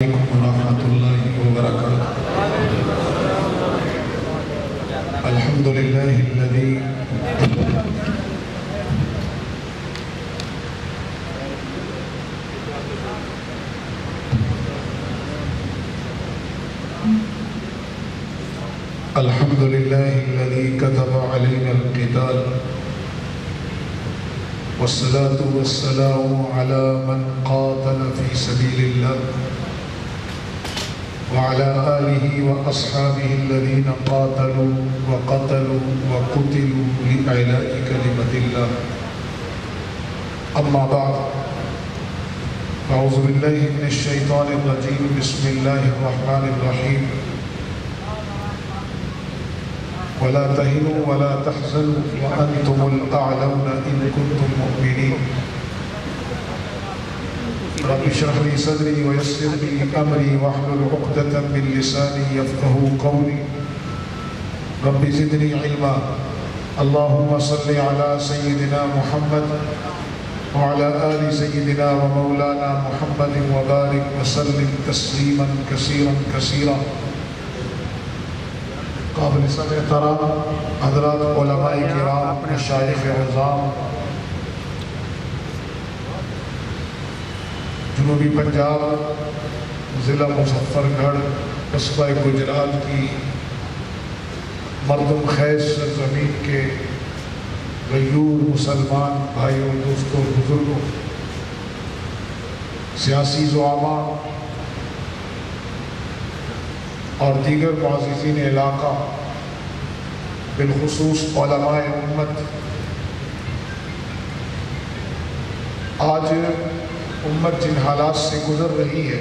علیکم ورحمۃ اللہ وبرکاتہ۔ الحمدللہ الذی كتب علینا القتال والصلاة والسلام على من قاتل في سبيل الله وعلى آله وأصحابه الذين قاتلوا وقتلوا وقتلوا لإعلاء كلمة الله. أما بعد، أعوذ بالله من الشيطان الرجيم. بسم الله الرحمن الرحيم. ولا تهنوا ولا تحزنوا وأنتم الأعلون إن كنتم مؤمنين. رب اشرح لي صدري ويسر لي أمري واحلل عقدة من لساني يفقهوا قولي. رب زدني علما. اللهم صل على سيدنا محمد وعلى آل سيدنا ومولانا محمد وبارك وسلم تسليما كثيرا كثيرا. قابل سب احترام حضرات علماء کرام، مشائخ اعظام، جنوبی پنجاب ضلع مظفر گڑھ قصبہ گجرات کی مردم خیز سرزمین کے غیور مسلمان بھائیوں، دوستوں، بزرگوں، سیاسی زعماء اور دیگر معززین علاقہ، بالخصوص علماء امت، آج امت جن حالات سے گزر رہی ہے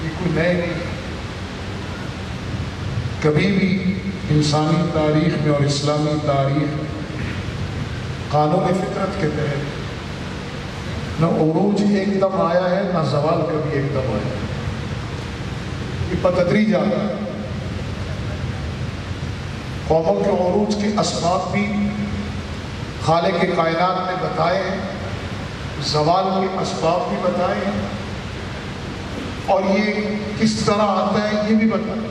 یہ کوئی نئے نہیں. کبھی بھی انسانی تاریخ میں اور اسلامی تاریخ قانون فطرت کے تحت نہ عروج ایک دم آیا ہے، نہ زوال کبھی ایک دم آیا ہے. یہ بتدریج آتا ہے. قوموں کے عروج کے اسباب بھی خالق کائنات نے بتائے ہیں، زوال کے اسباب بھی بتائے ہیں، اور یہ کس طرح آتا ہے یہ بھی بتائے.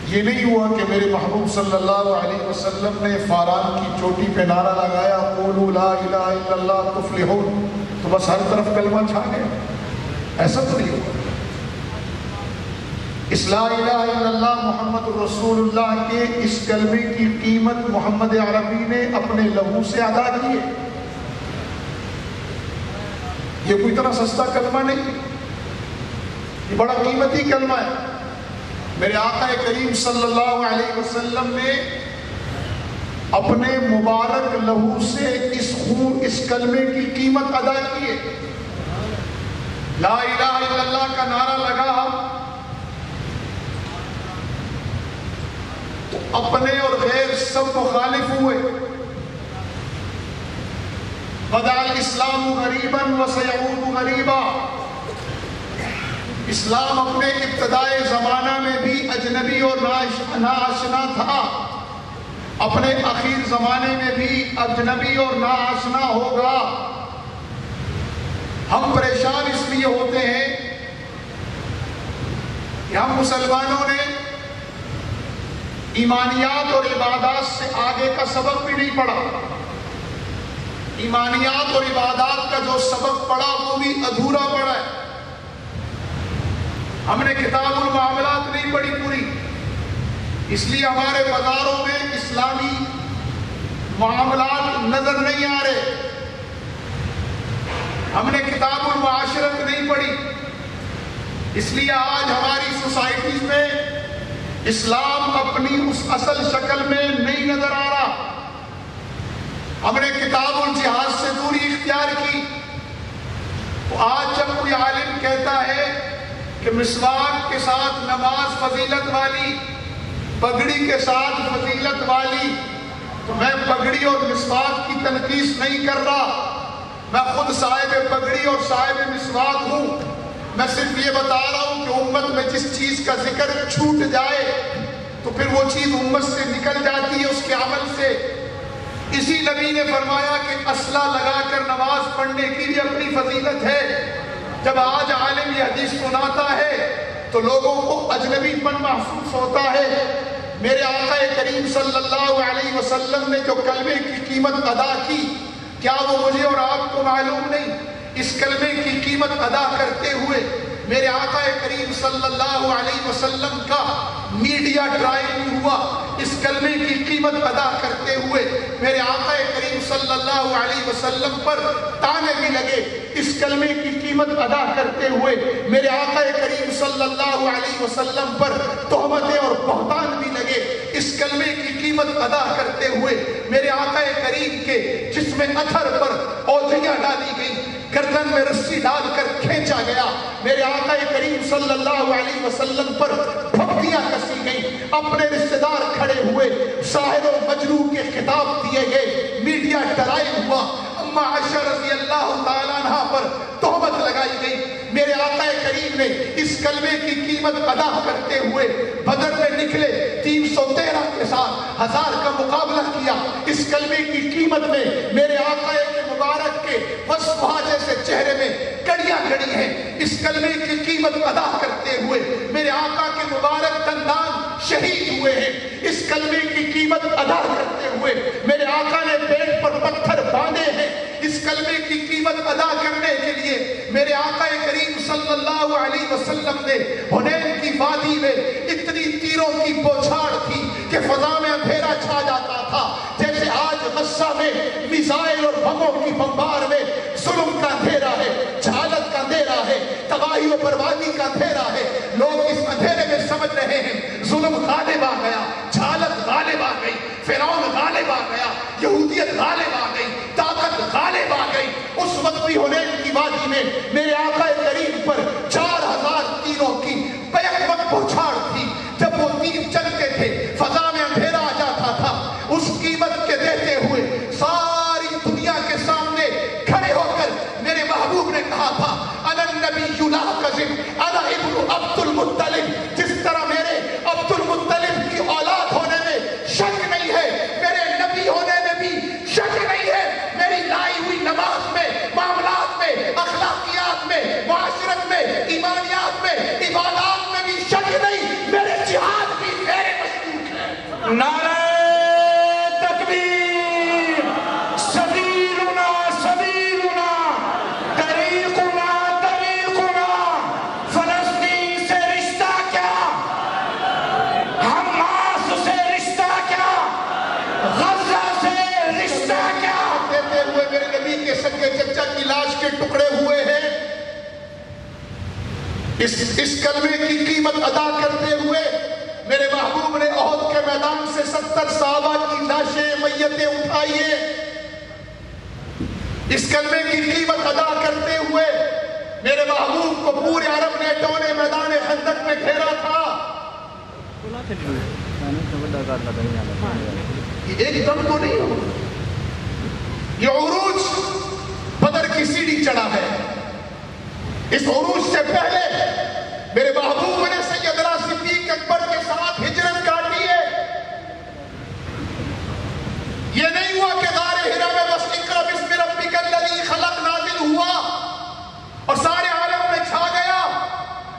یہ نہیں ہوا کہ میرے محبوب صلی اللہ علیہ وسلم نے فاران کی چوٹی پہ نعرہ لگایا قولوا لا الہ الا اللہ تفلحون، تو بس ہر طرف کلمہ چھا گیا. ایسا تو نہیں ہوا. اس لا الہ الا اللہ محمد رسول اللہ کے اس کلمے کی قیمت محمد عربی نے اپنے لہو سے ادا کی ہے. یہ کوئی طرح سستا کلمہ نہیں، یہ بڑا قیمتی کلمہ ہے. میرے آقا کریم صلی اللہ علیہ وسلم نے اپنے مبارک لہو سے اس کلمے کی قیمت ادا کی ہے. لا الہ الا اللہ کا نعرہ لگا تو اپنے اور غیر سب مخالف ہوئے. بدا الاسلام غریبا وسیعود غریبا. اسلام اپنے ابتدائے زمانہ میں بھی اجنبی اور ناآشنا تھا، اپنے اخیر زمانے میں بھی اجنبی اور ناآشنا ہوگا. ہم پریشان اس لیے ہوتے ہیں کہ ہم مسلمانوں نے ایمانیات اور عبادات سے آگے کا سبق بھی نہیں پڑھا. ایمانیات اور عبادات کا جو سبق پڑھا وہ بھی ادھورا پڑا ہے. ہم نے کتاب المعاملات نہیں پڑھی پوری، اس لیے ہمارے بازاروں میں اسلامی معاملات نظر نہیں آ رہے. ہم نے کتاب المعاشرت نہیں پڑھی، اس لیے آج ہماری سوسائٹیز میں اسلام اپنی اس اصل شکل میں نہیں نظر آ رہا. ہم نے کتاب الجہاد سے دوری اختیار کی. تو آج جب کوئی عالم کہتا ہے کہ مسواک کے ساتھ نماز فضیلت والی، پگڑی کے ساتھ فضیلت والی، تو میں پگڑی اور مسواک کی تنقیص نہیں کر رہا. میں خود صاحب پگڑی اور صاحب مسواک ہوں. میں صرف یہ بتا رہا ہوں کہ امت میں جس چیز کا ذکر چھوٹ جائے تو پھر وہ چیز امت سے نکل جاتی ہے اس کے عمل سے. اسی نبی نے فرمایا کہ اسلحہ لگا کر نماز پڑھنے کی بھی اپنی فضیلت ہے. جب آج عالم یہ حدیث سناتا ہے تو لوگوں کو اجنبی پن محسوس ہوتا ہے. میرے آقا کریم صلی اللہ علیہ وسلم نے جو کلمے کی قیمت ادا کی، کیا وہ مجھے اور آپ کو معلوم نہیں؟ اس کلمے کی قیمت ادا کرتے ہوئے میرے آقا کریم صلی اللہ علیہ وسلم کا میڈیا ٹرائل بھی ہوا. اس کلمے کی قیمت ادا کرتے ہوئے میرے آقا کریم صلی اللہ علیہ وسلم پر تانے بھی لگے. اس کلمے کی قیمت ادا کرتے ہوئے میرے آقا کریم صلی اللہ علیہ وسلم پر تہمتیں اور بہتان بھی لگے. اس کلمے کی قیمت ادا کرتے ہوئے میرے آقا کریم کے جسم اتھر پر اوجھیاں ڈالی گئی، گردن میں رسی ڈال کر کھینچا گیا. میرے آقا کریم صلی اللہ علیہ وسلم پر پھپتیاں کسی گئیں، اپنے رشتہ دار کھڑے ہوئے، شاہد و مجروح کے خطاب دیے گئے، میڈیا ٹرائل ہوا، اما عائشہ رضی اللہ تعالیٰ عنہ پر تہمت لگائی گئی. میرے آقا کریم نے اس کلمے کی قیمت ادا کرتے ہوئے بدر میں نکلے، 313 کے ساتھ 1000 کا مقابلہ کیا. اس کلمے کی قیمت میں میرے آقا کے مبارک کے وصفہ جیسے چہرے میں کڑیاں کڑی ہیں. اس کلمے کی قیمت ادا کرتے ہوئے میرے آقا کے مبارک دندان شہید ہوئے ہیں. اس کلمے کی قیمت ادا کرتے ہوئے میرے آقا نے پیٹ پر پتھر باندھے ہیں. اس کلمے کی قیمت ادا کرنے کے لیے میرے آقا کریم صلی اللہ علیہ وسلم نے حنین کی وادی میں اتنی تیروں کی بوچھاڑ تھی کہ فضا میں اندھیرا چھا جاتا تھا، جیسے آج غزہ میں میزائل اور بموں کی بمبار میں ظلم کا اندھیرا ہے، جہالت کا اندھیرا ہے، تباہی و بربادی کا اندھیرا ہے. لوگ اس اندھیرے میں سمجھ رہے ہیں ظلم غالب آ گیا، جہالت غالب آ گئی، فرعون غالب آ گیا، یہودیت غالب آ گئی، طاقت غالب آ گئی. اس وقت بھی حنین کی وادی میں میرے آقا کریم پر 4000 تیروں کی بیک وقت بوچھاڑ تھی. جب وہ تیر چلتے تھے فضا میں اندھیرا آ جاتا تھا. اس قیمت کے دیتے ہوئے ساری دنیا کے سامنے کھڑے ہو کر میرے محبوب نے کہا تھا انا النبی لا کذب انا ابن عبد المطلب. جس طرح میرے عبد المطلب کی اولاد ہونے میں شک نہیں ہے، میرے نبی ہونے میں بھی شک نہیں ہے. میری لائی ہوئی نماز میں، معاملات میں، اخلاقیات میں، معاشرت میں، ایمانیات میں، عبادات میں بھی شک نہیں. میرے جہاد بھی میرے مشکوک ہے. نعرہ تکبیر، سبیلنا سبیلنا، طریقنا طریقنا. فلسطین سے رشتہ کیا، حماس سے رشتہ کیا، غزہ سے رشتہ کیا. دیتے ہوئے میرے نبی کے سگے چچا کی لاش کے ٹکڑے ہوئے ہیں. اس کلمے کی قیمت ادا کرتے ہوئے میرے محبوب نے احد کے میدان سے 70 صحابہ کی لاشیں میتیں اٹھائی ہیں. اس کلمے کی قیمت ادا کرتے ہوئے میرے محبوب کو پورے عرب نیٹوں نے میدان خندق میں گھیرا تھا. ایک دم تو نہیں ہو، یہ عروج بدر کی سیڑھی چڑھا ہے. اس عروج سے پہلے میرے محبوب نے سیدنا صدیق اکبر کے ساتھ ہجرت کاٹی ہے. یہ نہیں ہوا کہ غار حرا میں بس اقرا بسم ربک الذی خلق نازل ہوا اور سارے عالم میں چھا گیا.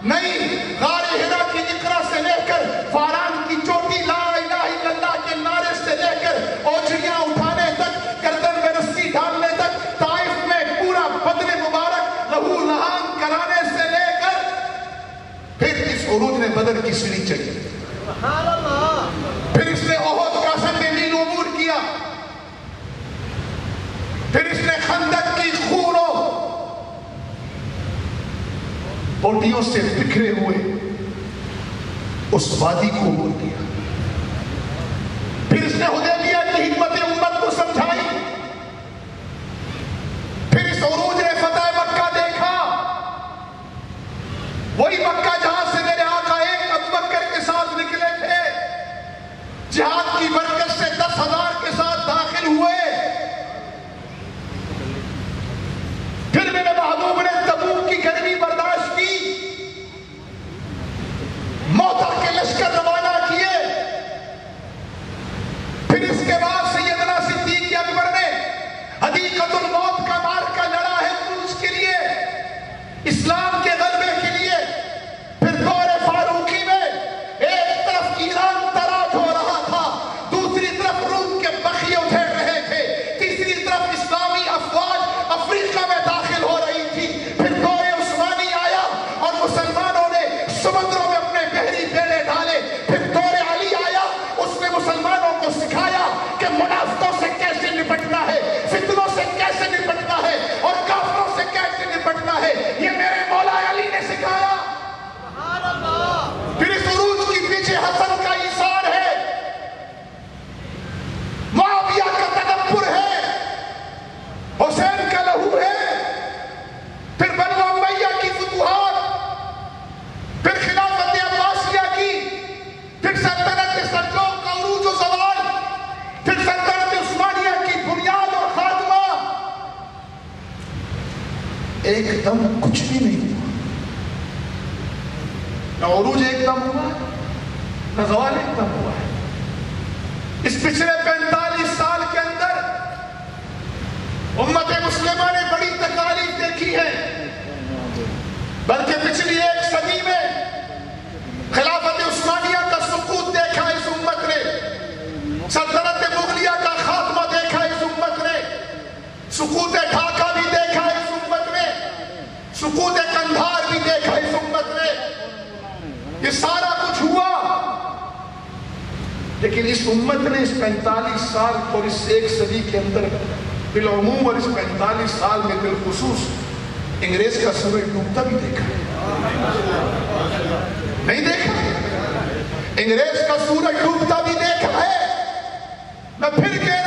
نہیں، غار حرا کی اقرا سے لے کر فاران کی چوٹی لا الہ الا اللہ کے نعرے سے لے کر اوجھیاں اٹھانے تک، گردن میں رسی ڈالنے تک، طائف میں پورا بدن مبارک لہو لہان کرانے سے لے کر پھر اس عروج نے بدر کی سیڑھی چڑھی. پھر اس نے احد کا سنگ نیل عبور کیا. پھر اس نے خندق کی خونوں بوٹیوں سے بکھرے ہوئے اس وادی کو عبور کیا. پھر اس نے حدیبیہ کی حکمت امت کو سمجھائی. پھر اس عروج نے فتح مکہ دیکھا، وہی مکہ جہاں سے میرے آقا ایک ابوبکر کے ساتھ نکلے تھے، جہاد کی برکت سے 10,000 کے ساتھ داخل ہوئے. پھر میرے محبوب نے تبوک کی گرمی برداشت کی، موتا کے لشکر روانہ کیے. پھر اس اسلام کے غلبے کے لیے. پھر دور فاروقی میں ایک طرف ایران تراج ہو رہا تھا، دوسری طرف روم کے بخیے اٹھے رہے تھے، تیسری طرف اسلامی افواج افریقہ میں داخل ہو رہی تھی. پھر دور عثمانی آیا اور مسلمانوں نے سمندروں میں اپنے بحری بیڑے ڈالے. پھر دور علی آیا، اس نے مسلمانوں کو سکھایا کہ منافقوں سے کیسے نپٹنا ہے، فتنوں سے کیسے نپٹنا ہے اور کافروں سے کیسے نپٹنا ہے. یہ میرے مولا علی نے سکھایا. پھر اس عروج کے پیچھے حسن کا ایثار ہے، معاویہ کا تکبر ہے، حسین کا لہو ہے. پھر بنو امیہ کی فتوحات، پھر خلافت عباسیہ کی، پھر سلطنت سلجوق کا عروج و زوال، پھر سلطنت عثمانیہ کی بنیاد اور خاتمہ. ایک دم کچھ بھی نہیں ہوا، نہ عروج ایک دم ہوا ہے، نہ زوال ایک دم ہوا ہے. اس پچھلے 45 سال کے اندر امت مسلمہ نے بڑی تکالیف دیکھی ہے، بلکہ پچھلی ایک صدی میں خلافت عثمانیہ کا سقوط دیکھا اس امت نے، سلطنت مغلیہ کا خاتمہ دیکھا اس امت نے، سقوط ڈھاکہ بھی دیکھا اس امت نے، سقوط قندھار بھی دیکھا اس امت نے. یہ سارا کچھ ہوا، لیکن اس امت نے اس 45 سال اور اس ایک صدی کے اندر بالعموم اور اس 45 سال میں بالخصوص انگریز کا سورج ڈوبتا بھی دیکھا نہیں دیکھا؟ انگریز کا سورج ڈوبتا بھی دیکھا ہے. میں پھر کہہ